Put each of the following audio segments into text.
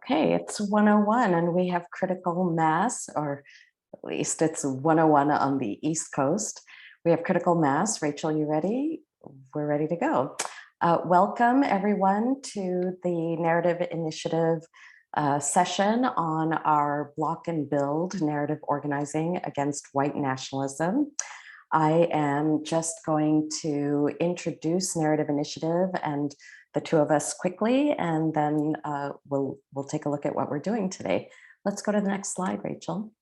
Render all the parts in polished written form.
Okay, it's 101 and we have critical mass, or at least it's 101 on the East Coast. We have critical mass. Rachel, you ready? We're ready to go. Welcome everyone to the Narrative Initiative session on our Block and Build narrative organizing against white nationalism. I am just going to introduce Narrative Initiative and the two of us quickly, and then we'll take a look at what we're doing today. Let's go to the next slide, Rachel.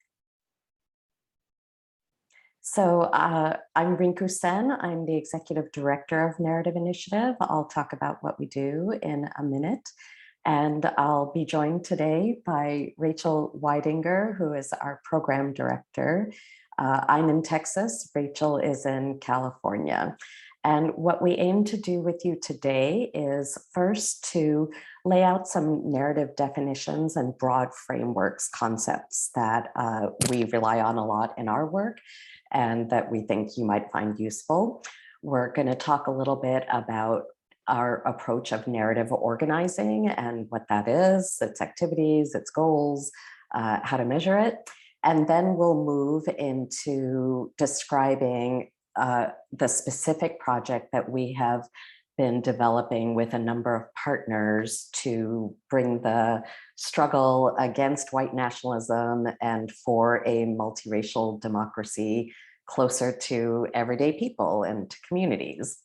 So I'm Rinku Sen. I'm the Executive Director of Narrative Initiative. I'll talk about what we do in a minute. And I'll be joined today by Rachel Weidinger, who is our Program Director. I'm in Texas, Rachel is in California. And what we aim to do with you today is first to lay out some narrative definitions and broad frameworks, concepts that we rely on a lot in our work and that we think you might find useful. We're going to talk a little bit about our approach of narrative organizing and what that is, its activities, its goals, how to measure it. And then we'll move into describing the specific project that we have been developing with a number of partners to bring the struggle against white nationalism and for a multiracial democracy closer to everyday people and to communities.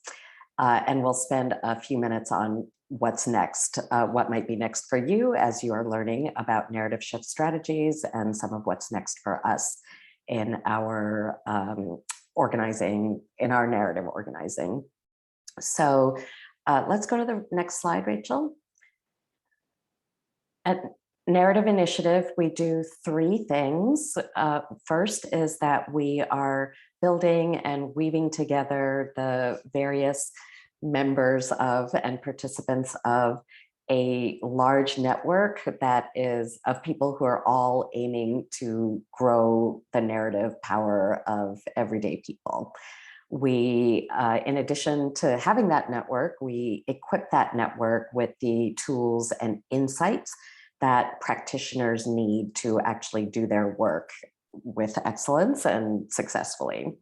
And we'll spend a few minutes on what's next, what might be next for you as you are learning about narrative shift strategies and some of what's next for us in our organizing, in our narrative organizing. So let's go to the next slide, Rachel. At Narrative Initiative, we do three things. First is that we are building and weaving together the various members of and participants of a large network that is of people who are all aiming to grow the narrative power of everyday people. We, in addition to having that network, we equip that network with the tools and insights that practitioners need to actually do their work with excellence and successfully.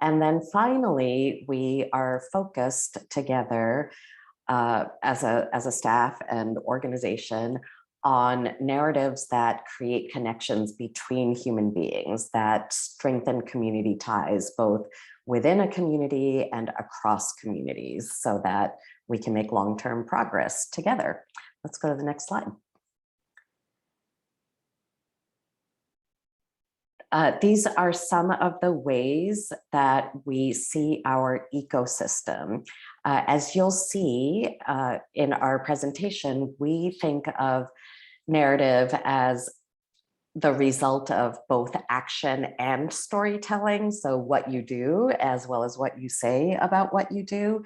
And then finally, we are focused together as a staff and organization on narratives that create connections between human beings, that strengthen community ties, both within a community and across communities, so that we can make long-term progress together. Let's go to the next slide. These are some of the ways that we see our ecosystem. As you'll see in our presentation, we think of narrative as the result of both action and storytelling. So what you do as well as what you say about what you do.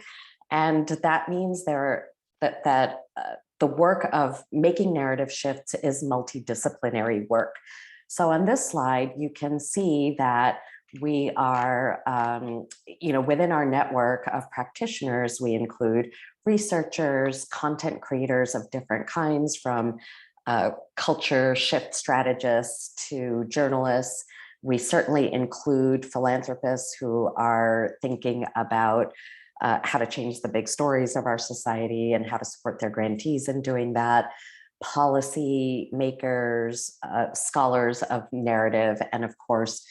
And that means that the work of making narrative shifts is multidisciplinary work. So on this slide, you can see that we are, within our network of practitioners, we include researchers, content creators of different kinds, from culture shift strategists to journalists. We certainly include philanthropists who are thinking about how to change the big stories of our society and how to support their grantees in doing that. Policy makers, scholars of narrative, and of course,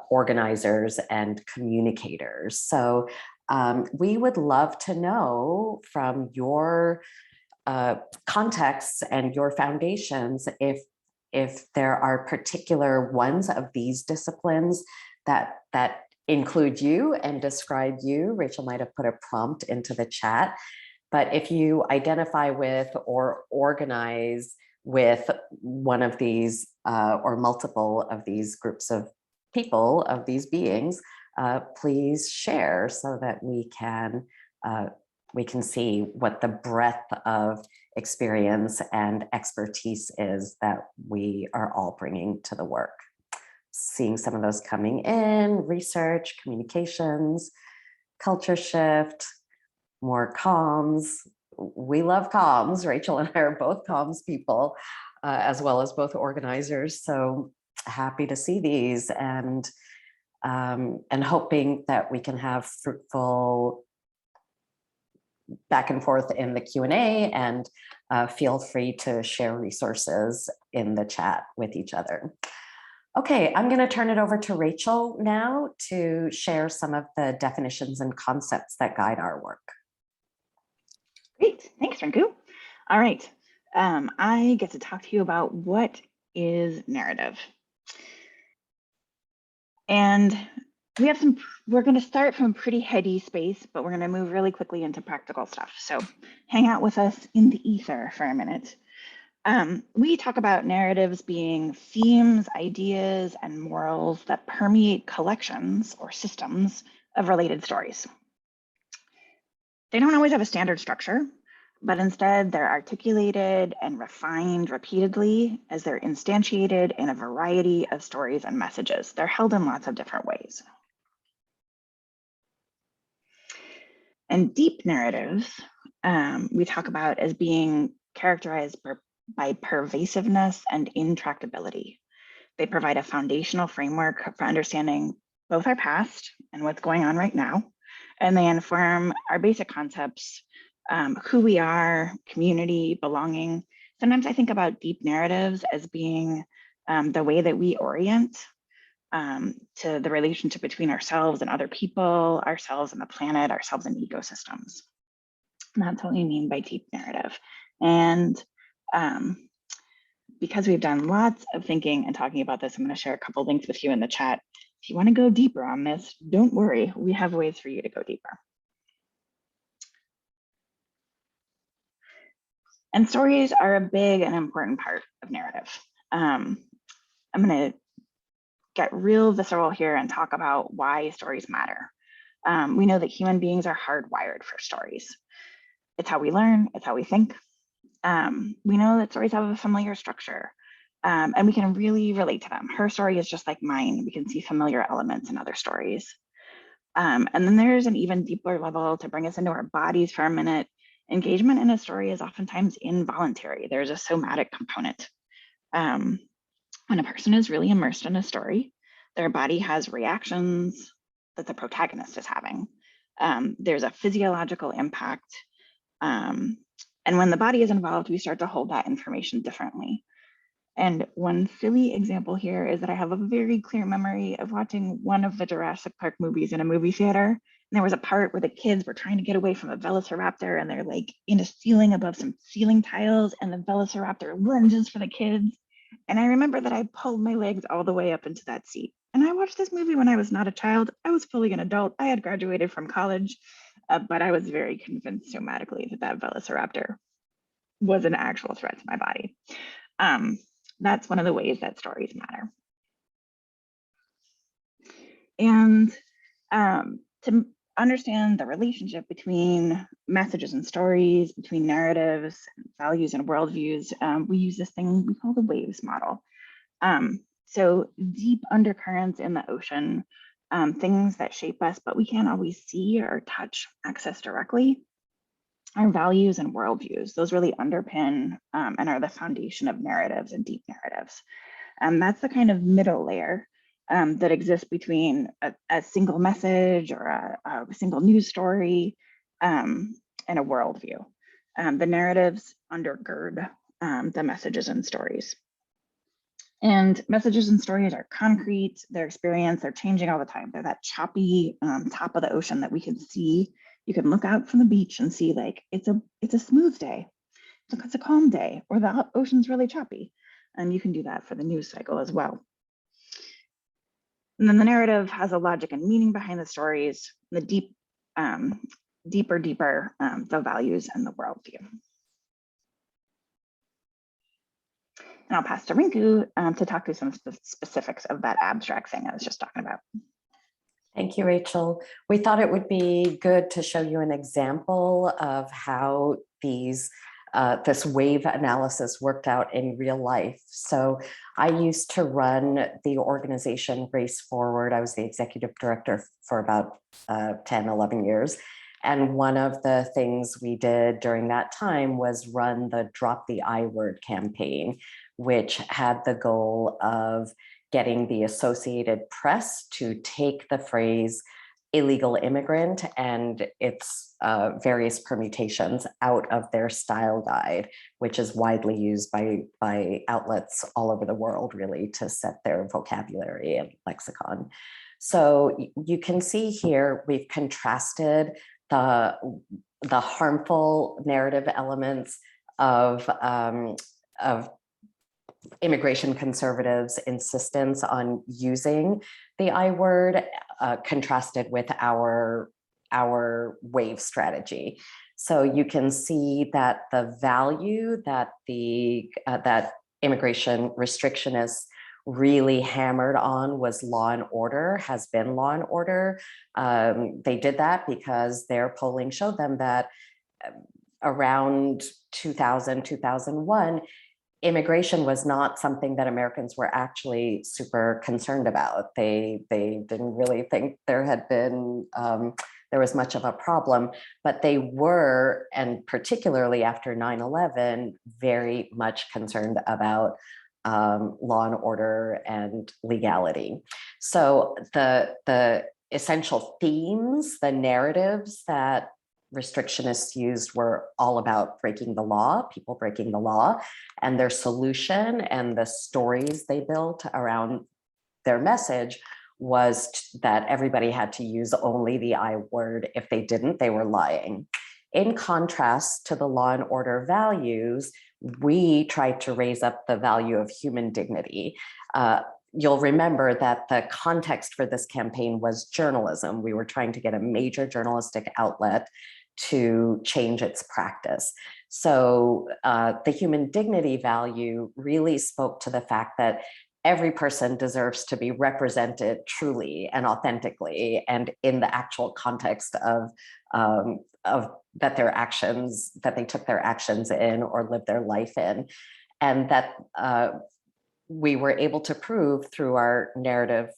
organizers and communicators. So we would love to know from your contexts and your foundations if there are particular ones of these disciplines that include you and describe you. Rachel might have put a prompt into the chat. But if you identify with or organize with one of these or multiple of these groups of people, of these beings, please share so that we can see what the breadth of experience and expertise is that we are all bringing to the work. Seeing some of those coming in: research, communications, culture shift, more comms. We love comms. Rachel and I are both comms people. as well as both organizers. So happy to see these, and hoping that we can have fruitful back and forth in the Q&A, and feel free to share resources in the chat with each other. Okay, I'm going to turn it over to Rachel now to share some of the definitions and concepts that guide our work. Great, thanks, Rinku. All right, I get to talk to you about what is narrative. And we're going to start from pretty heady space, but we're going to move really quickly into practical stuff. So hang out with us in the ether for a minute. We talk about narratives being themes, ideas, and morals that permeate collections or systems of related stories. They don't always have a standard structure, but instead they're articulated and refined repeatedly as they're instantiated in a variety of stories and messages. They're held in lots of different ways. And deep narratives, we talk about as being characterized by pervasiveness and intractability. They provide a foundational framework for understanding both our past and what's going on right now, and they inform our basic concepts, who we are, community, belonging. Sometimes I think about deep narratives as being the way that we orient to the relationship between ourselves and other people, ourselves and the planet, ourselves and ecosystems. And that's what we mean by deep narrative. And because we've done lots of thinking and talking about this, I'm going to share a couple links with you in the chat. If you want to go deeper on this, don't worry, we have ways for you to go deeper. And stories are a big and important part of narrative. I'm going to get real visceral here and talk about why stories matter. We know that human beings are hardwired for stories. It's how we learn, it's how we think. We know that stories have a familiar structure, and we can really relate to them. Her story is just like mine. We can see familiar elements in other stories. And then there's an even deeper level to bring us into our bodies for a minute. Engagement in a story is oftentimes involuntary. There's a somatic component. When a person is really immersed in a story, their body has reactions that the protagonist is having. There's a physiological impact. And when the body is involved, we start to hold that information differently. And one silly example here is that I have a very clear memory of watching one of the Jurassic Park movies in a movie theater. And there was a part where the kids were trying to get away from a velociraptor, and they're like in a ceiling above some ceiling tiles, and the velociraptor lunges for the kids. And I remember that I pulled my legs all the way up into that seat. And I watched this movie when I was not a child. I was fully an adult. I had graduated from college, but I was very convinced somatically that that velociraptor was an actual threat to my body. That's one of the ways that stories matter. And to understand the relationship between messages and stories, between narratives, values, and worldviews, we use this thing we call the waves model. So deep undercurrents in the ocean, things that shape us, but we can't always see or touch, access directly. Our values and worldviews, those really underpin and are the foundation of narratives and deep narratives. That's the kind of middle layer that exists between a single message or a single news story and a worldview. The narratives undergird the messages and stories. And messages and stories are concrete, they're experienced, they're changing all the time. They're that choppy top of the ocean that we can see. You can look out from the beach and see like it's a smooth day, it's a calm day, or the ocean's really choppy. And you can do that for the news cycle as well. And then the narrative has a logic and meaning behind the stories, the deeper, the values and the worldview. And I'll pass to Rinku to talk through some of the specifics of that abstract thing I was just talking about. Thank you, Rachel. We thought it would be good to show you an example of how this wave analysis worked out in real life. So I used to run the organization Race Forward. I was the executive director for about 10, 11 years. And one of the things we did during that time was run the Drop the I Word campaign, which had the goal of getting the Associated Press to take the phrase illegal immigrant and its various permutations out of their style guide, which is widely used by outlets all over the world, really, to set their vocabulary and lexicon. So you can see here, we've contrasted the harmful narrative elements of immigration conservatives' insistence on using the I word, contrasted with our wave strategy. So you can see that the value that that immigration restrictionists really hammered on was law and order, has been law and order. They did that because their polling showed them that around 2000, 2001, immigration was not something that Americans were actually super concerned about. They didn't really think there had been, there was much of a problem, but they were, and particularly after 9/11, very much concerned about law and order and legality. So the essential themes, the narratives that restrictionists used were all about breaking the law, people breaking the law, and their solution and the stories they built around their message was that everybody had to use only the I word. If they didn't, they were lying. In contrast to the law and order values, we tried to raise up the value of human dignity. You'll remember that the context for this campaign was journalism. We were trying to get a major journalistic outlet to change its practice. So the human dignity value really spoke to the fact that every person deserves to be represented truly and authentically and in the actual context of that their actions, that they took their actions in or lived their life in. And that we were able to prove through our narrative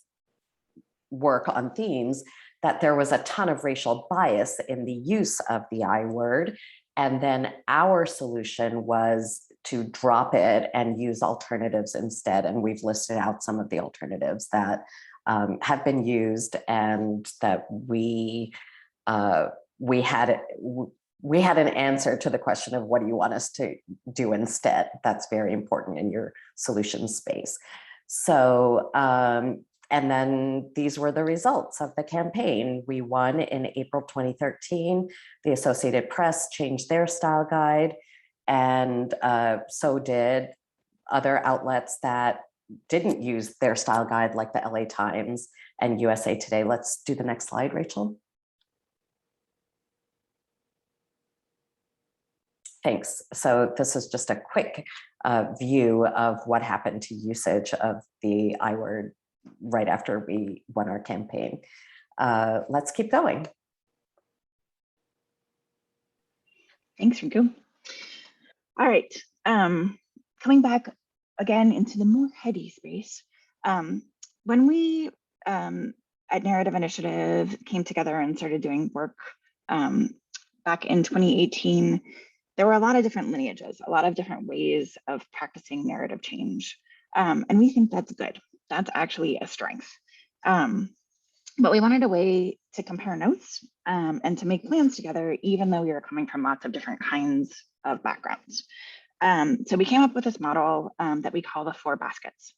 work on themes that there was a ton of racial bias in the use of the I word. And then our solution was to drop it and use alternatives instead. And we've listed out some of the alternatives that have been used and that we had an answer to the question of what do you want us to do instead. That's very important in your solution space. So, and then these were the results of the campaign. We won in April 2013. The Associated Press changed their style guide, and so did other outlets that didn't use their style guide, like the LA Times and USA Today. Let's do the next slide, Rachel. Thanks. So this is just a quick view of what happened to usage of the I word right after we won our campaign. Let's keep going. Thanks, Rinku. All right, coming back again into the more heady space. When we at Narrative Initiative came together and started doing work back in 2018, there were a lot of different lineages, a lot of different ways of practicing narrative change. And we think that's good. That's actually a strength. But we wanted a way to compare notes and to make plans together, even though we were coming from lots of different kinds of backgrounds. So we came up with this model that we call the 4 baskets.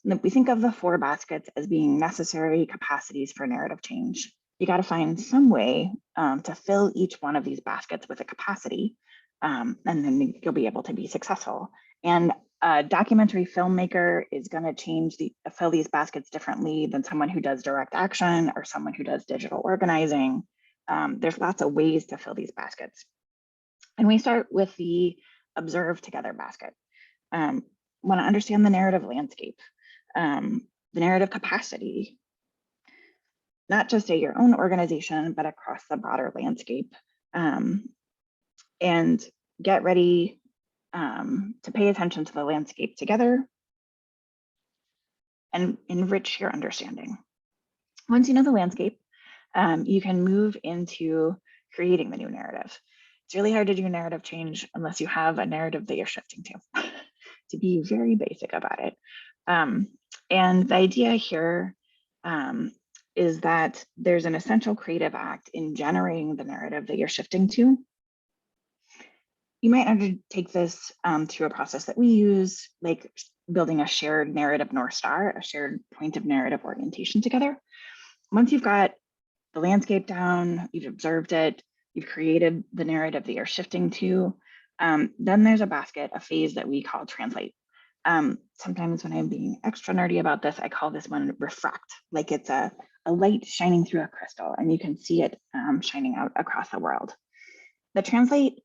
And we think of the 4 baskets as being necessary capacities for narrative change. You got to find some way to fill each one of these baskets with a capacity, and then you'll be able to be successful. And a documentary filmmaker is going to fill these baskets differently than someone who does direct action or someone who does digital organizing. There's lots of ways to fill these baskets. And we start with the observe together basket. Want to understand the narrative landscape, the narrative capacity, not just at your own organization, but across the broader landscape. And get ready to pay attention to the landscape together and enrich your understanding. Once you know the landscape, you can move into creating the new narrative. It's really hard to do narrative change unless you have a narrative that you're shifting to. to be very basic about it. And the idea here is that there's an essential creative act in generating the narrative that you're shifting to. You might undertake this through a process that we use, like building a shared narrative North Star, a shared point of narrative orientation together. Once you've got the landscape down, you've observed it, you've created the narrative that you're shifting to, then there's a basket, a phase that we call translate. Sometimes when I'm being extra nerdy about this, I call this one refract, like it's a light shining through a crystal and you can see it shining out across the world. The translate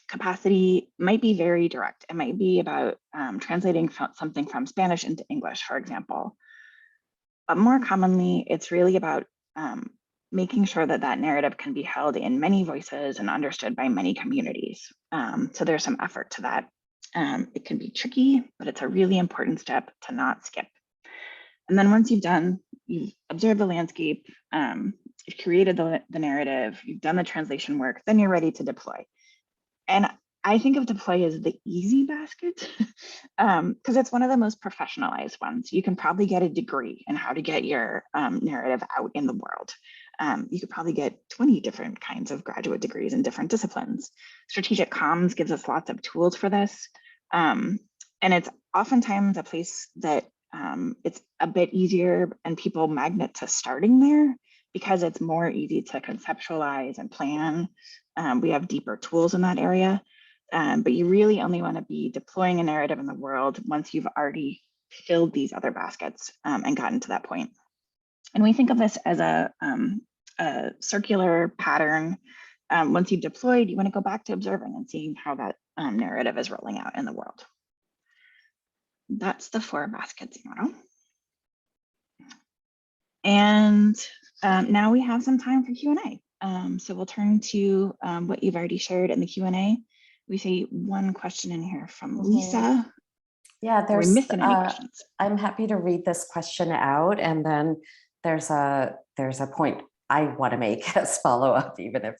capacity might be very direct. It might be about translating something from Spanish into English, for example. But more commonly, it's really about making sure that that narrative can be held in many voices and understood by many communities. So there's some effort to that. It can be tricky, but it's a really important step to not skip. And then once you've observed the landscape, you've created the narrative, you've done the translation work, then you're ready to deploy. And I think of deploy as the easy basket because it's one of the most professionalized ones. You can probably get a degree in how to get your narrative out in the world. You could probably get 20 different kinds of graduate degrees in different disciplines. Strategic comms gives us lots of tools for this. And it's oftentimes a place that it's a bit easier and people magnet to starting there because it's more easy to conceptualize and plan. We have deeper tools in that area, but you really only want to be deploying a narrative in the world once you've already filled these other baskets and gotten to that point. And we think of this as a circular pattern. Once you've deployed, you want to go back to observing and seeing how that narrative is rolling out in the world. That's the 4 baskets model. And now we have some time for Q&A. So we'll turn to what you've already shared in the Q&A. We see one question in here from Lisa. Yeah, Are we missing any questions? I'm happy to read this question out, and then there's a point I want to make as follow-up, even if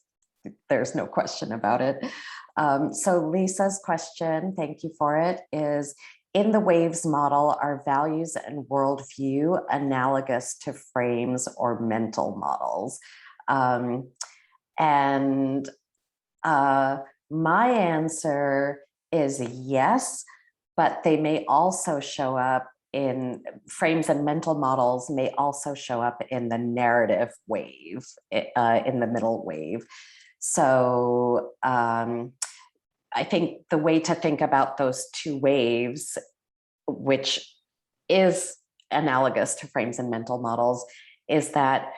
there's no question about it. So Lisa's question, thank you for it, is, in the WAVES model, are values and worldview analogous to frames or mental models? My answer is yes, but they may also show up in frames, and mental models may also show up in the narrative wave, in the middle wave. So I think the way to think about those 2 waves, which is analogous to frames and mental models, is that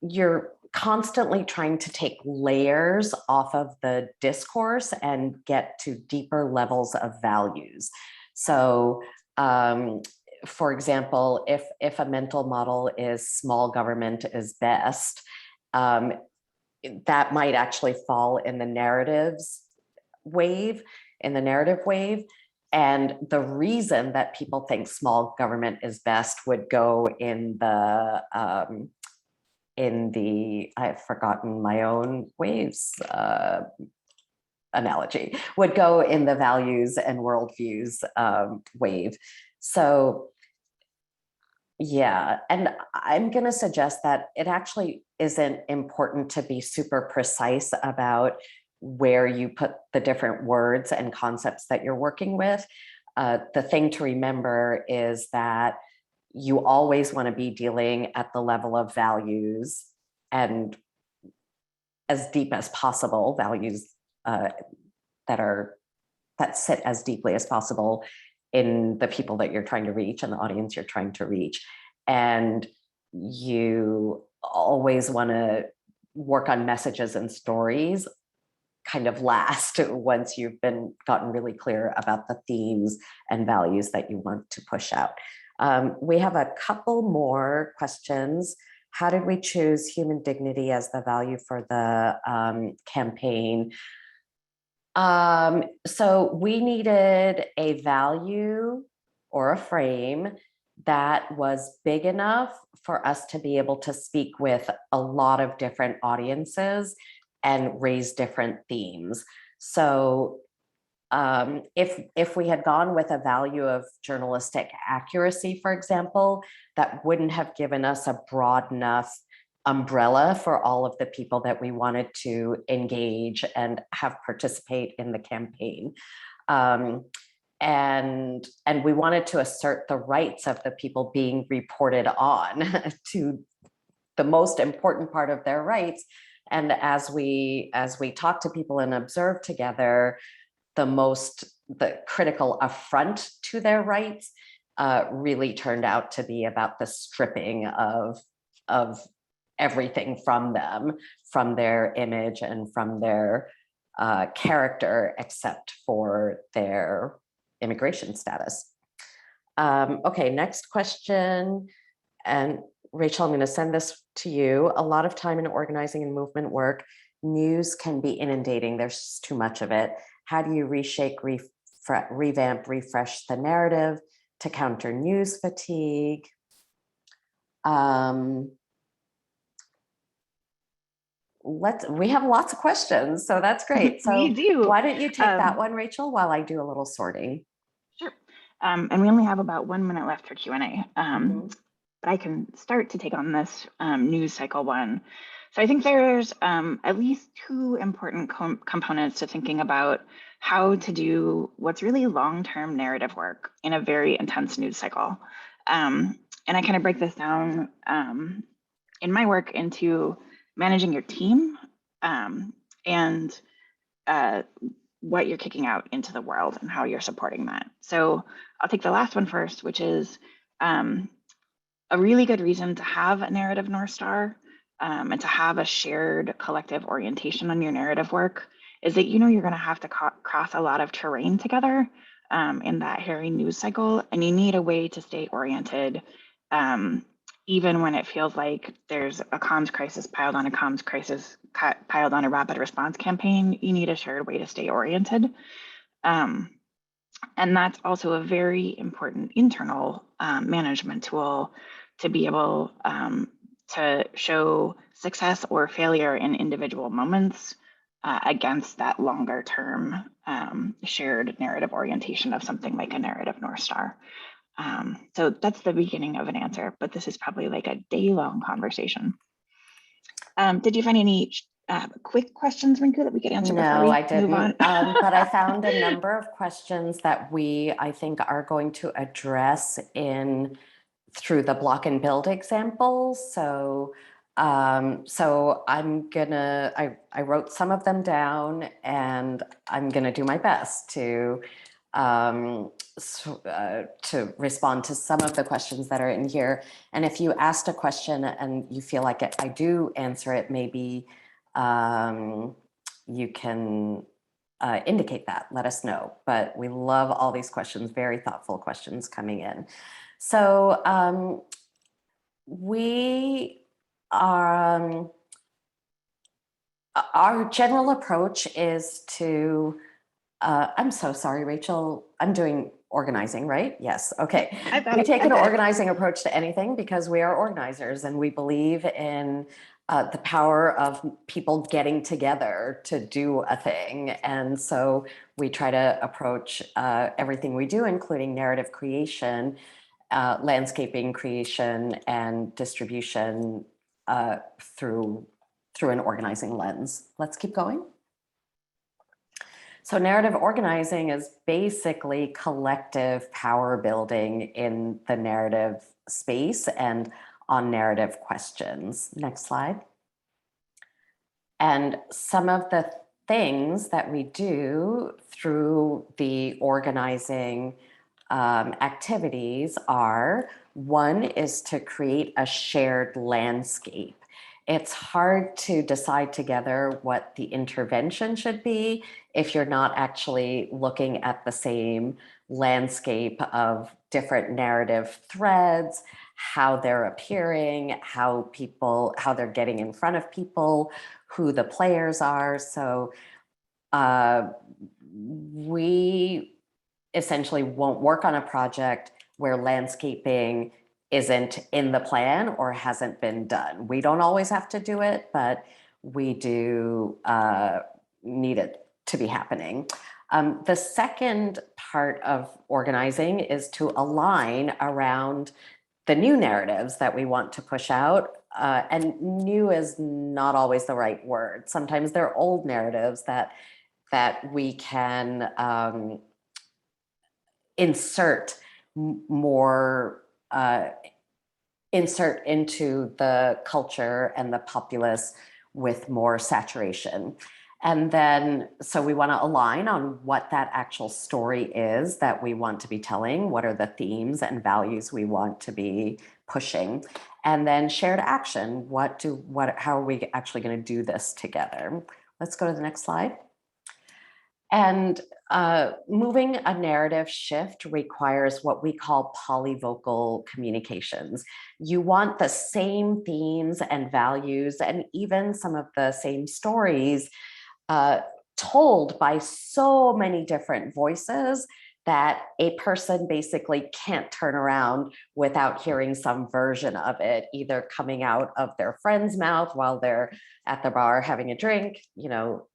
you're constantly trying to take layers off of the discourse and get to deeper levels of values. So, for example, if a mental model is small government is best, that might actually fall in the narratives wave, And the reason that people think small government is best would go in the I've forgotten my own waves analogy, would go in the values and worldviews wave. So yeah, and I'm going to suggest that it actually isn't important to be super precise about where you put the different words and concepts that you're working with. The thing to remember is that you always want to be dealing at the level of values, and as deep as possible, values that sit as deeply as possible in the people that you're trying to reach and the audience you're trying to reach. And you always want to work on messages and stories kind of last, once you've gotten really clear about the themes and values that you want to push out. We have a couple more questions. How did we choose human dignity as the value for the campaign? So we needed a value or a frame that was big enough for us to be able to speak with a lot of different audiences and raise different themes. So If we had gone with a value of journalistic accuracy, for example, that wouldn't have given us a broad enough umbrella for all of the people that we wanted to engage and have participate in the campaign. And we wanted to assert the rights of the people being reported on to the most important part of their rights. And as we talk to people and observe together, the critical affront to their rights really turned out to be about the stripping of everything from them, from their image and from their character, except for their immigration status. Okay, next question. And Rachel, I'm going to send this to you. A lot of time in organizing and movement work, news can be inundating. There's just too much of it. How do you revamp, refresh the narrative to counter news fatigue? We have lots of questions, so that's great. So we do. Why don't you take that one, Rachel, while I do a little sorting? Sure. And we only have about 1 minute left for Q&A. But I can start to take on this news cycle one. So I think there's at least two important components to thinking about how to do what's really long-term narrative work in a very intense news cycle. And I kind of break this down in my work into managing your team and what you're kicking out into the world and how you're supporting that. So I'll take the last one first, which is a really good reason to have a narrative North Star and to have a shared collective orientation on your narrative work is that you know you're going to have to cross a lot of terrain together in that hairy news cycle, and you need a way to stay oriented even when it feels like there's a comms crisis piled on a comms crisis piled on a rapid response campaign. You need a shared way to stay oriented. And that's also a very important internal management tool to be able to show success or failure in individual moments against that longer term shared narrative orientation of something like a narrative North Star. So that's the beginning of an answer, but this is probably like a day-long conversation. Did you find any quick questions, Rinku, that we could answer before we I didn't, move on? but I found a number of questions that I think are going to address through the block and build examples. So I'm gonna, I wrote some of them down, and I'm gonna do my best to respond to some of the questions that are in here. And if you asked a question and you feel like I do answer it, maybe you can indicate that, let us know. But we love all these questions, very thoughtful questions coming in. So our general approach is to, I'm so sorry, Rachel, I'm doing organizing, right? Yes, okay. We take an organizing approach to anything because we are organizers, and we believe in the power of people getting together to do a thing. And so we try to approach everything we do, including narrative creation, landscaping creation, and distribution through an organizing lens. Let's keep going. So narrative organizing is basically collective power building in the narrative space and on narrative questions. Next slide. And some of the things that we do through the organizing activities are, one is to create a shared landscape. It's hard to decide together what the intervention should be if you're not actually looking at the same landscape of different narrative threads, how they're appearing, how they're getting in front of people, who the players are. So we essentially won't work on a project where landscaping isn't in the plan or hasn't been done. We don't always have to do it, but we do need it to be happening. The second part of organizing is to align around the new narratives that we want to push out. And new is not always the right word. Sometimes they're old narratives that we can insert more, insert into the culture and the populace with more saturation. And then, so we want to align on what that actual story is that we want to be telling, what are the themes and values we want to be pushing, and then shared action. How are we actually going to do this together? Let's go to the next slide. And moving a narrative shift requires what we call polyvocal communications. You want the same themes and values and even some of the same stories told by so many different voices that a person basically can't turn around without hearing some version of it, either coming out of their friend's mouth while they're at the bar having a drink. You know,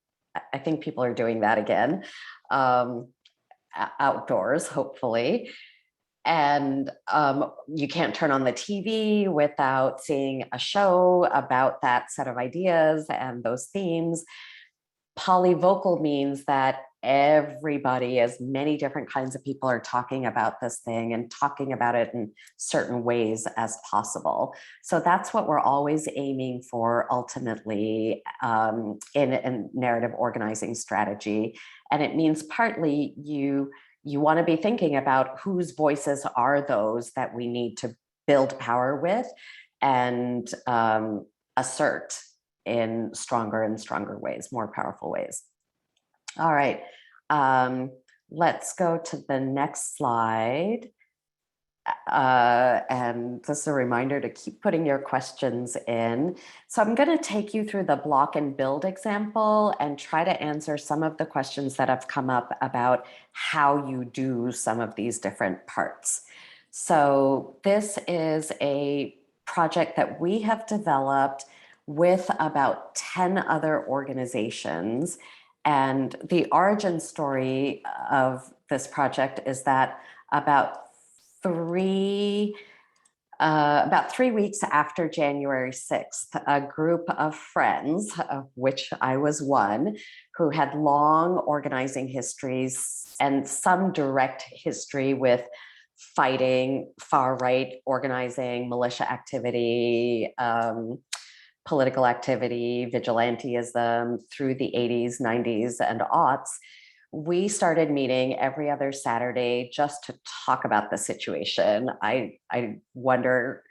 I think people are doing that again, outdoors, hopefully. And you can't turn on the TV without seeing a show about that set of ideas and those themes. Polyvocal means that everybody, as many different kinds of people, are talking about this thing and talking about it in certain ways as possible. So that's what we're always aiming for ultimately in narrative organizing strategy. And it means partly you want to be thinking about whose voices are those that we need to build power with and assert in stronger and stronger ways, more powerful ways. All right, let's go to the next slide. And this is a reminder to keep putting your questions in. So I'm going to take you through the block and build example and try to answer some of the questions that have come up about how you do some of these different parts. So this is a project that we have developed with about 10 other organizations. And the origin story of this project is that about 3 weeks after January 6th, a group of friends, of which I was one, who had long organizing histories and some direct history with fighting far-right organizing, militia activity, political activity, vigilantism through the 80s, 90s, and aughts, we started meeting every other Saturday just to talk about the situation. I wonder,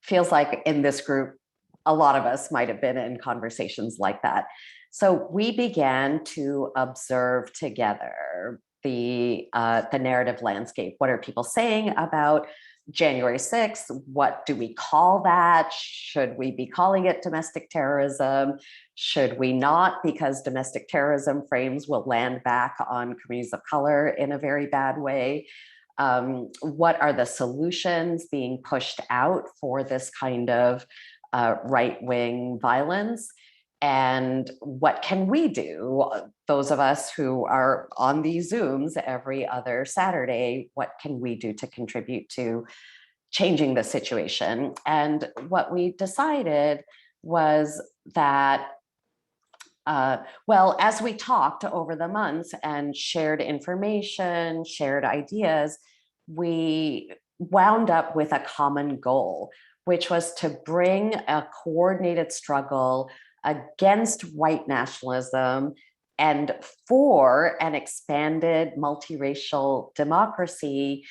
feels like in this group, a lot of us might have been in conversations like that. So we began to observe together the narrative landscape. What are people saying about January 6th? What do we call that? Should we be calling it domestic terrorism? Should we not? Because domestic terrorism frames will land back on communities of color in a very bad way. What are the solutions being pushed out for this kind of right-wing violence? And what can we do? Those of us who are on these Zooms every other Saturday, what can we do to contribute to changing the situation? And what we decided was that, well, as we talked over the months and shared information, shared ideas, we wound up with a common goal, which was to bring a coordinated struggle against white nationalism and for an expanded multiracial democracy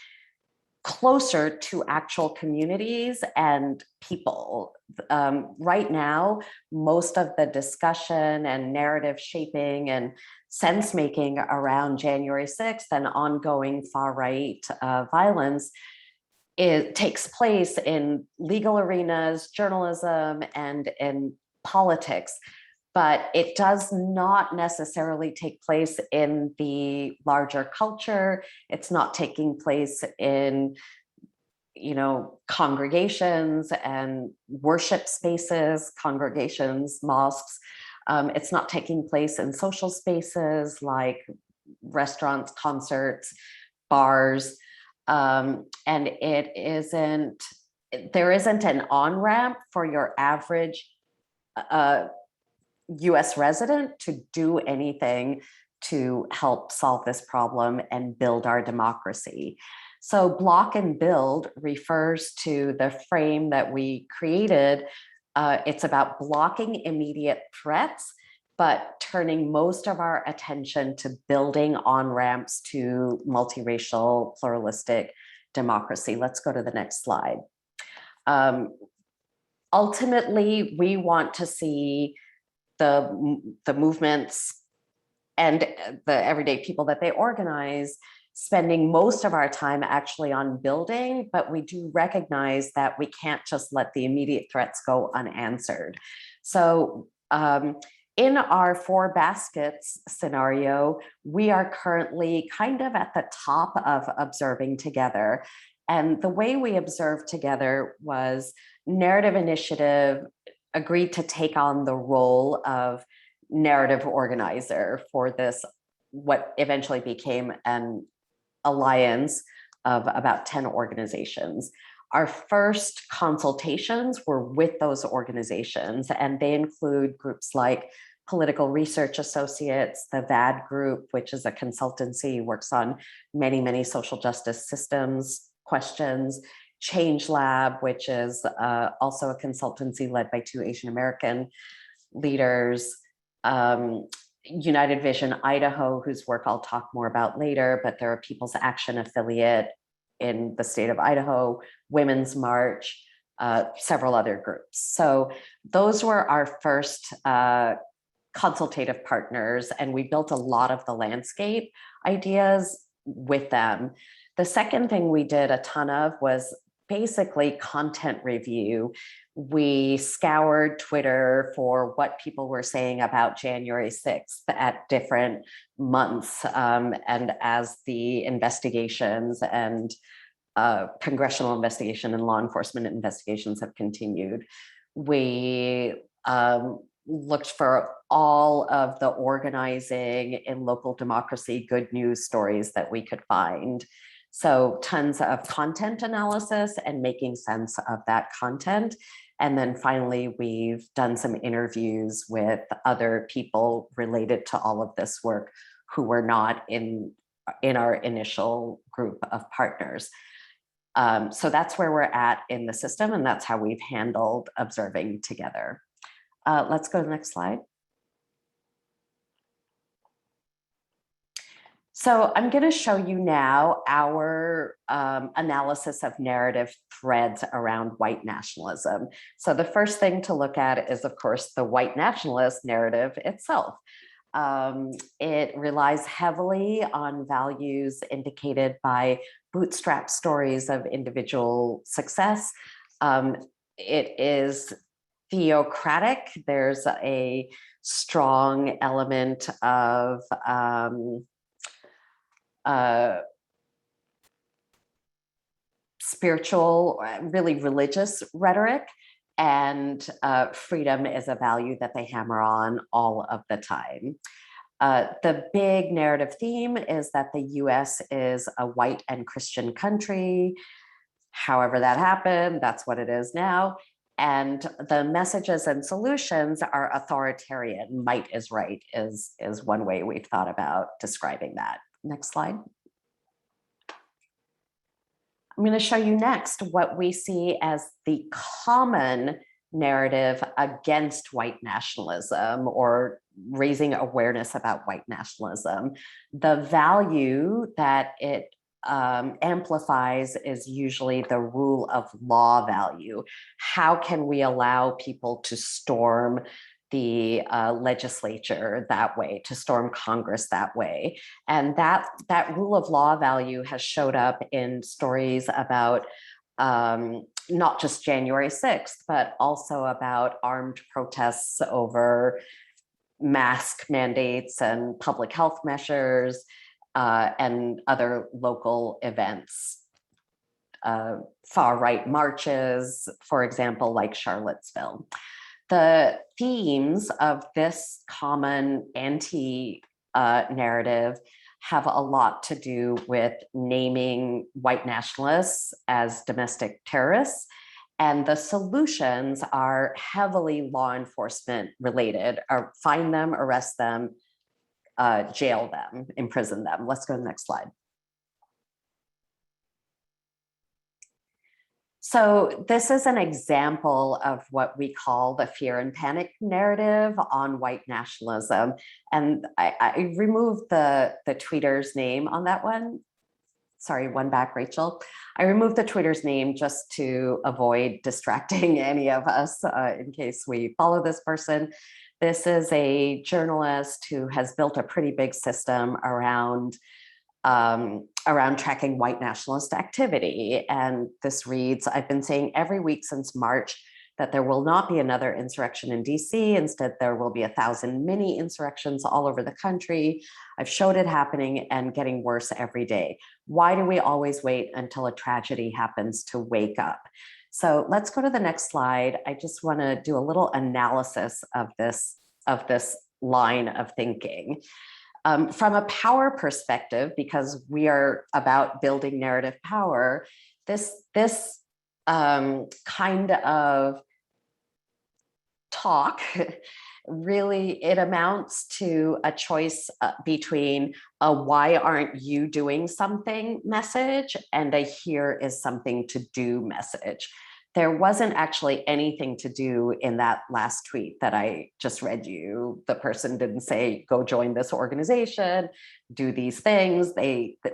closer to actual communities and people. Right now, most of the discussion and narrative shaping and sense making around January 6th and ongoing far-right violence, it takes place in legal arenas, journalism, and in politics, but it does not necessarily take place in the larger culture. It's not taking place in, congregations and worship spaces, congregations, mosques. It's not taking place in social spaces like restaurants, concerts, bars, and there isn't an on-ramp for your average US resident to do anything to help solve this problem and build our democracy. So block and build refers to the frame that we created. It's about blocking immediate threats, but turning most of our attention to building on-ramps to multiracial, pluralistic democracy. Let's go to the next slide. Ultimately, we want to see the movements and the everyday people that they organize spending most of our time actually on building, but we do recognize that we can't just let the immediate threats go unanswered. So in our 4 baskets scenario, we are currently kind of at the top of observing together. And the way we observed together was Narrative Initiative agreed to take on the role of narrative organizer for this, what eventually became an alliance of about 10 organizations. Our first consultations were with those organizations, and they include groups like Political Research Associates, the VAD Group, which is a consultancy, works on many, many social justice systems questions, Change Lab, which is also a consultancy led by 2 Asian American leaders, United Vision Idaho, whose work I'll talk more about later, but they're a People's Action affiliate in the state of Idaho, Women's March, several other groups. So those were our first consultative partners, and we built a lot of the landscape ideas with them. The second thing we did a ton of was basically content review. We scoured Twitter for what people were saying about January 6th at different months. And as the investigations and congressional investigation and law enforcement investigations have continued, we looked for all of the organizing in local democracy good news stories that we could find. So tons of content analysis and making sense of that content. And then finally, we've done some interviews with other people related to all of this work who were not in our initial group of partners. So that's where we're at in the system, and that's how we've handled observing together. Let's go to the next slide. So I'm going to show you now our analysis of narrative threads around white nationalism. So the first thing to look at is, of course, the white nationalist narrative itself. It relies heavily on values indicated by bootstrap stories of individual success. It is theocratic. There's a strong element of spiritual, really religious rhetoric, and freedom is a value that they hammer on all of the time. The big narrative theme is that the US is a white and Christian country. However that happened, that's what it is now. And the messages and solutions are authoritarian. Might is right is one way we've thought about describing that. Next slide. I'm going to show you next what we see as the common narrative against white nationalism, or raising awareness about white nationalism. The value that it amplifies is usually the rule of law value. How can we allow people to storm the legislature that way, to storm Congress that way? And that rule of law value has showed up in stories about not just January 6th, but also about armed protests over mask mandates and public health measures, and other local events. Far-right marches, for example, like Charlottesville. The themes of this common anti-narrative have a lot to do with naming white nationalists as domestic terrorists. And the solutions are heavily law enforcement related, or find them, arrest them, jail them, imprison them. Let's go to the next slide. So this is an example of what we call the fear and panic narrative on white nationalism. And I removed the tweeter's name on that one. Sorry, one back, Rachel. I removed the tweeter's name just to avoid distracting any of us in case we follow this person. This is a journalist who has built a pretty big system around tracking white nationalist activity. And this reads, I've been saying every week since March that there will not be another insurrection in DC. Instead, there will be 1,000 mini insurrections all over the country. I've showed it happening and getting worse every day. Why do we always wait until a tragedy happens to wake up? So let's go to the next slide. I just want to do a little analysis of this line of thinking. From a power perspective, because we are about building narrative power, this kind of talk really, it amounts to a choice between a why aren't you doing something message and a here is something to do message. There wasn't actually anything to do in that last tweet that I just read you. The person didn't say, go join this organization, do these things.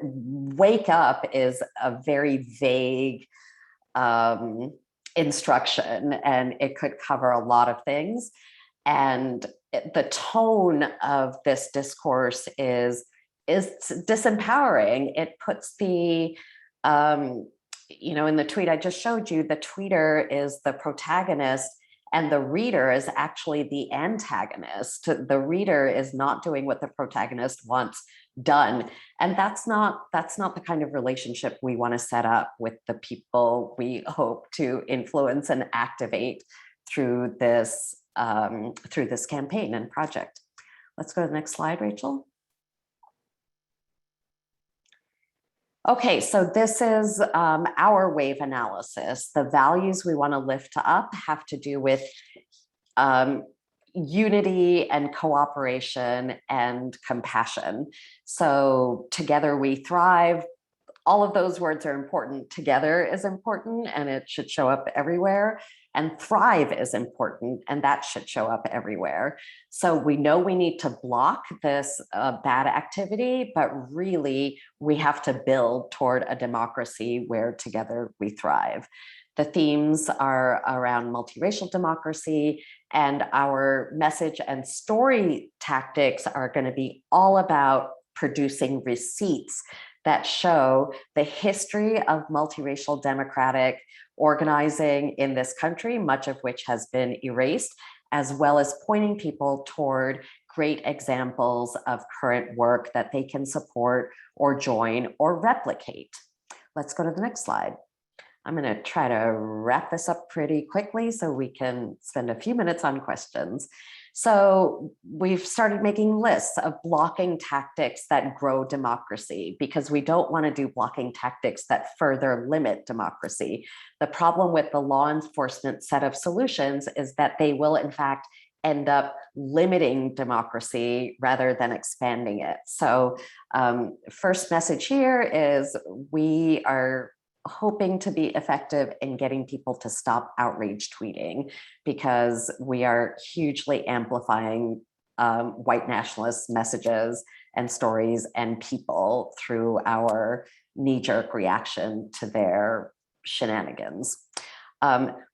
Wake up is a very vague instruction, and it could cover a lot of things. And the tone of this discourse is disempowering. It puts the, in the tweet I just showed you, the tweeter is the protagonist and the reader is actually the antagonist. The reader is not doing what the protagonist wants done. And that's not the kind of relationship we want to set up with the people we hope to influence and activate through this campaign and project. Let's go to the next slide, Rachel. Okay, so this is our wave analysis. The values we want to lift up have to do with unity and cooperation and compassion. So together we thrive. All of those words are important. Together is important, and it should show up everywhere. And thrive is important, and that should show up everywhere. So we know we need to block this bad activity, but really we have to build toward a democracy where together we thrive. The themes are around multiracial democracy, and our message and story tactics are going to be all about producing receipts that show the history of multiracial democratic organizing in this country, much of which has been erased, as well as pointing people toward great examples of current work that they can support or join or replicate. Let's go to the next slide. I'm going to try to wrap this up pretty quickly so we can spend a few minutes on questions. So we've started making lists of blocking tactics that grow democracy, because we don't want to do blocking tactics that further limit democracy. The problem with the law enforcement set of solutions is that they will, in fact, end up limiting democracy rather than expanding it. So first message here is we are hoping to be effective in getting people to stop outrage tweeting, because we are hugely amplifying white nationalist messages and stories and people through our knee-jerk reaction to their shenanigans.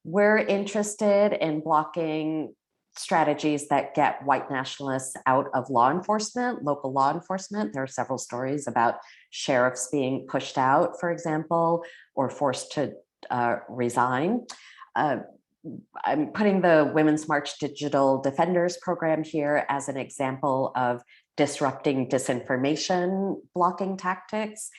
We're interested in blocking strategies that get white nationalists out of law enforcement, local law enforcement. There are several stories about sheriffs being pushed out, for example, or forced to resign. I'm putting the Women's March Digital Defenders program here as an example of disrupting disinformation blocking tactics.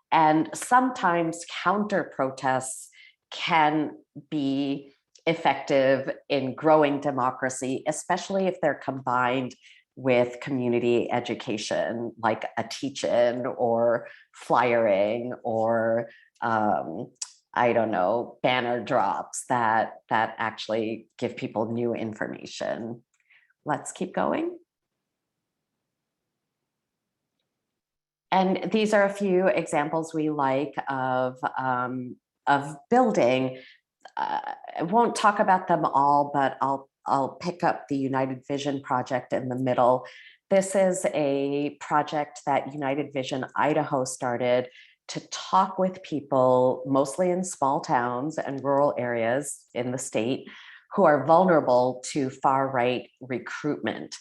And sometimes counter protests can be effective in growing democracy, especially if they're combined with community education, like a teach-in or flyering or I don't know, banner drops that actually give people new information. Let's keep going. And these are a few examples we like of building. I won't talk about them all, but I'll pick up the United Vision project in the middle. This is a project that United Vision Idaho started to talk with people, mostly in small towns and rural areas in the state, who are vulnerable to far-right recruitment.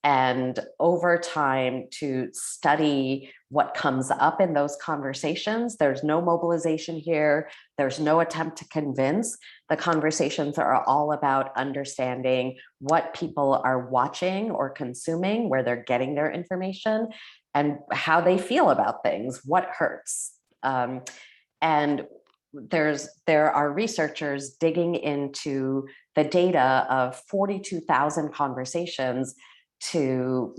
And over time, to study what comes up in those conversations. There's no mobilization here. There's no attempt to convince. The conversations are all about understanding what people are watching or consuming, where they're getting their information, and how they feel about things, what hurts. And there are researchers digging into the data of 42,000 conversations to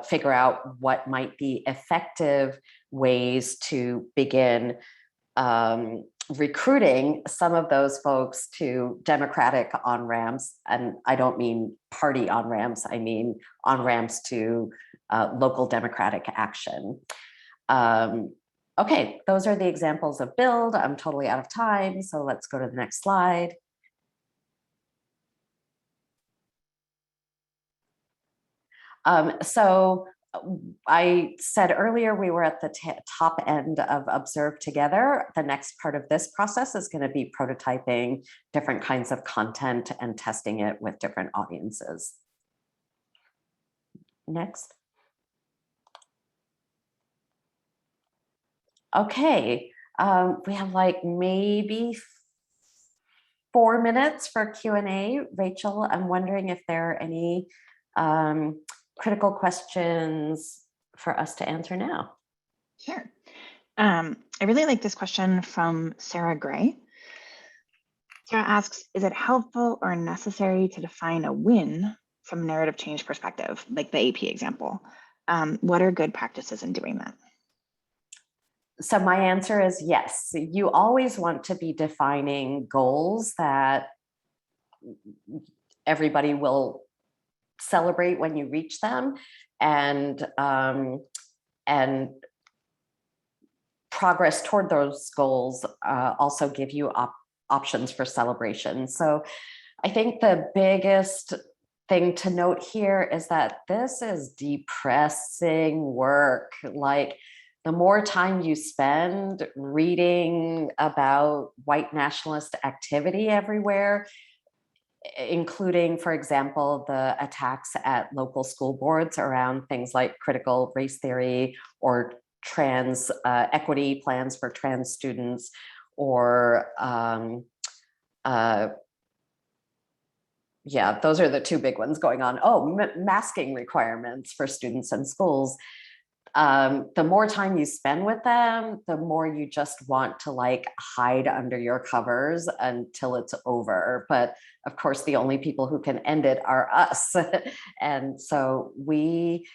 figure out what might be effective ways to begin recruiting some of those folks to Democratic on-ramps. And I don't mean party on-ramps, I mean on-ramps to local Democratic action. Okay, those are the examples of build. I'm totally out of time, so let's go to the next slide. So I said earlier we were at the top end of observe together. The next part of this process is going to be prototyping different kinds of content and testing it with different audiences. Next. Okay, we have like maybe 4 minutes for Q&A. Rachel, I'm wondering if there are any critical questions for us to answer now. Sure. I really like this question from Sarah Gray. Sarah asks, is it helpful or necessary to define a win from a narrative change perspective, like the AP example? What are good practices in doing that? So my answer is yes. You always want to be defining goals that everybody will celebrate when you reach them, and progress toward those goals also give you options for celebration. So I think the biggest thing to note here is that this is depressing work. Like, the more time you spend reading about white nationalist activity everywhere, including, for example, the attacks at local school boards around things like critical race theory or trans equity plans for trans students, or yeah, those are the two big ones going on. Oh, masking requirements for students in schools. The more time you spend with them, the more you just want to like hide under your covers until it's over. But of course, the only people who can end it are us. And so we,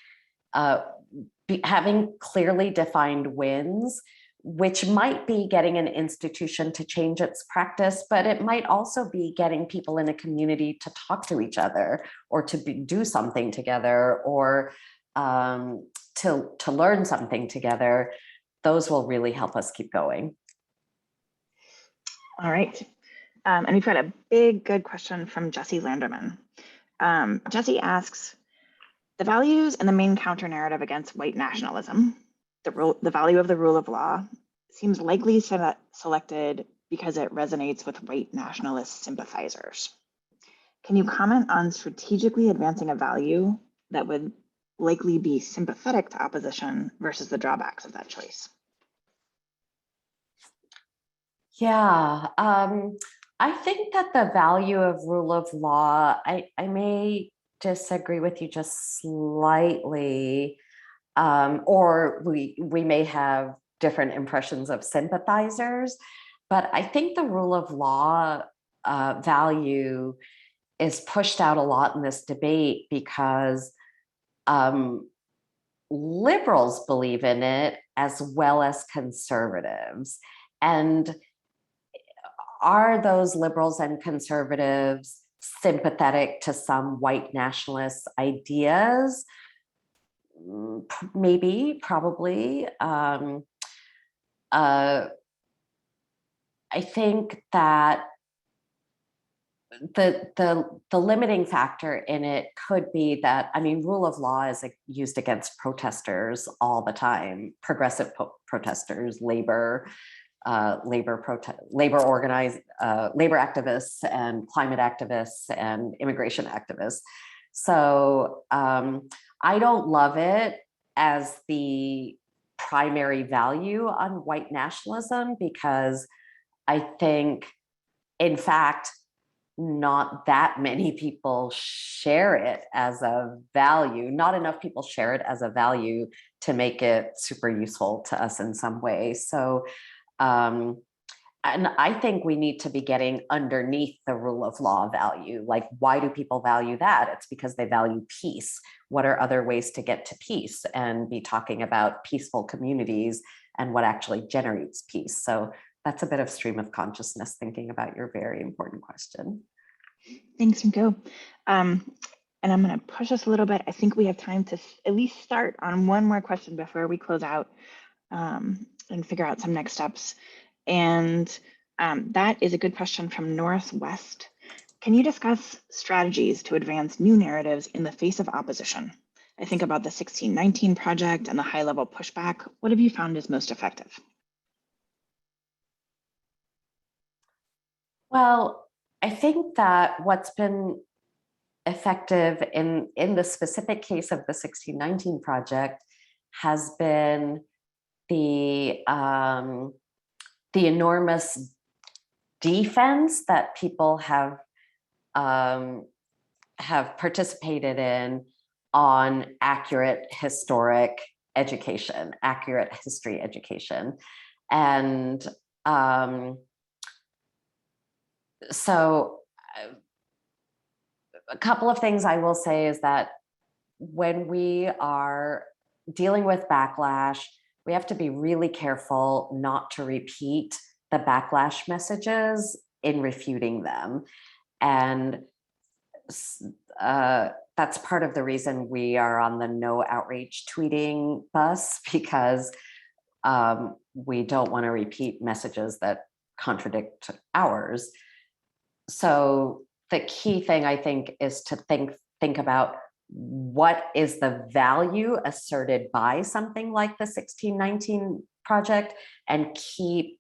having clearly defined wins, which might be getting an institution to change its practice, but it might also be getting people in a community to talk to each other, or to do something together, or to learn something together. Those will really help us keep going. All right. And we've got a big, good question from Jesse Landerman. Jesse asks, the values and the main counter narrative against white nationalism, the value of the rule of law, seems likely selected because it resonates with white nationalist sympathizers. Can you comment on strategically advancing a value that would likely be sympathetic to opposition versus the drawbacks of that choice? Yeah, I think that the value of rule of law, I may disagree with you just slightly, or we may have different impressions of sympathizers, but I think the rule of law value is pushed out a lot in this debate because liberals believe in it as well as conservatives. And are those liberals and conservatives sympathetic to some white nationalist ideas? Maybe, probably. I think that the limiting factor in it could be that, I mean, rule of law is used against protesters all the time, progressive protesters, labor activists and climate activists and immigration activists. So I don't love it as the primary value on white nationalism, because I think, in fact, not that many people share it as a value. Not enough people share it as a value to make it super useful to us in some way. So, and I think we need to be getting underneath the rule of law value. Like, why do people value that? It's because they value peace. What are other ways to get to peace? And be talking about peaceful communities and what actually generates peace. So that's a bit of stream of consciousness thinking about your very important question. Thanks, Rinku. And I'm going to push us a little bit. I think we have time to at least start on one more question before we close out and figure out some next steps. And that is a good question from Northwest. Can you discuss strategies to advance new narratives in the face of opposition? I think about the 1619 project and the high-level pushback. What have you found is most effective? Well, I think that what's been effective in the specific case of the 1619 project has been the enormous defense that people have participated in on accurate historic education, accurate history education. And so a couple of things I will say is that when we are dealing with backlash, we have to be really careful not to repeat the backlash messages in refuting them. And that's part of the reason we are on the no outreach tweeting bus, because we don't want to repeat messages that contradict ours. So the key thing, I think, is to think about what is the value asserted by something like the 1619 project, and keep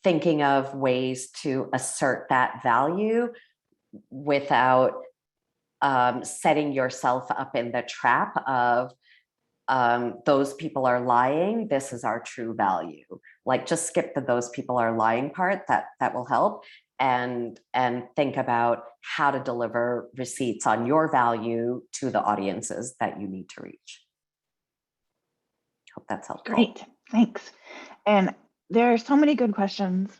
thinking of ways to assert that value without setting yourself up in the trap of those people are lying, this is our true value. Like, just skip the those people are lying part, that will help, and think about how to deliver receipts on your value to the audiences that you need to reach. Hope that's helpful. Great, thanks. And there are so many good questions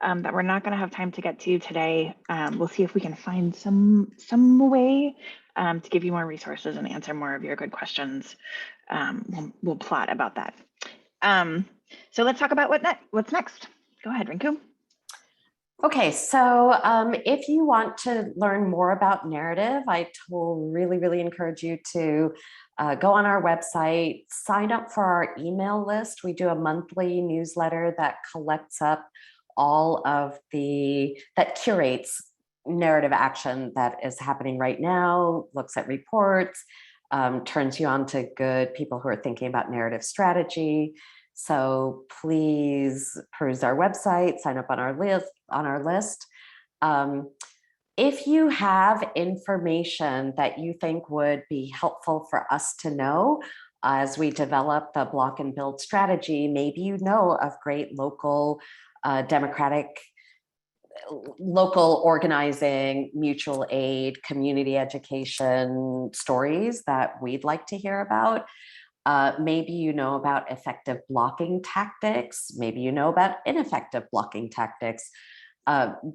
that we're not going to have time to get to today. We'll see if we can find some way to give you more resources and answer more of your good questions. We'll plot about that. So let's talk about what's next. Go ahead, Rinku. Okay, so if you want to learn more about narrative, I will really encourage you to go on our website, sign up for our email list. We do a monthly newsletter that collects up all of that curates narrative action that is happening right now, looks at reports, turns you on to good people who are thinking about narrative strategy. So please peruse our website, sign up on our list. If you have information that you think would be helpful for us to know as we develop the block and build strategy, maybe you know of great local democratic, local organizing, mutual aid, community education stories that we'd like to hear about. Maybe you know about effective blocking tactics. Maybe you know about ineffective blocking tactics.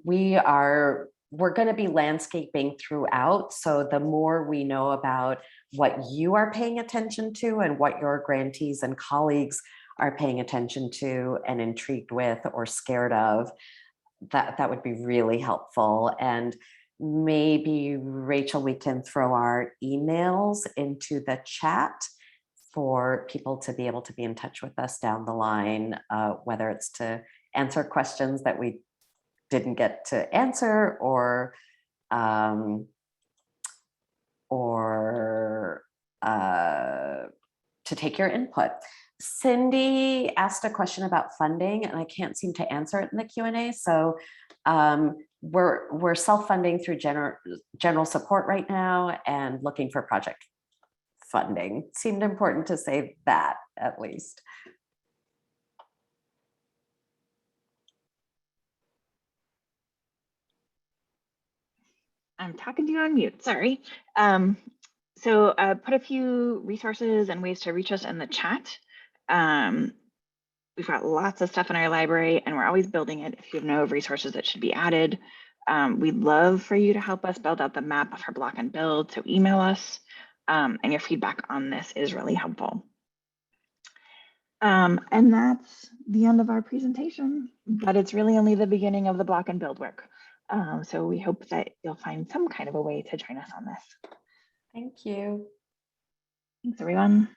We are we're going to be landscaping throughout. So the more we know about what you are paying attention to and what your grantees and colleagues are paying attention to and intrigued with or scared of, that would be really helpful. And maybe, Rachel, we can throw our emails into the chat for people to be able to be in touch with us down the line, whether it's to answer questions that we didn't get to answer, or to take your input. Cindy asked a question about funding, and I can't seem to answer it in the Q&A. So we're self-funding through general support right now and looking for project funding. Seemed important to say that, at least. I'm talking to you on mute, sorry. So put a few resources and ways to reach us in the chat. We've got lots of stuff in our library and we're always building it. If you know of resources that should be added, we'd love for you to help us build out the map of our block and build. So email us, and your feedback on this is really helpful. And that's the end of our presentation, but it's really only the beginning of the block and build work. So we hope that you'll find some kind of a way to join us on this. Thank you. Thanks, everyone.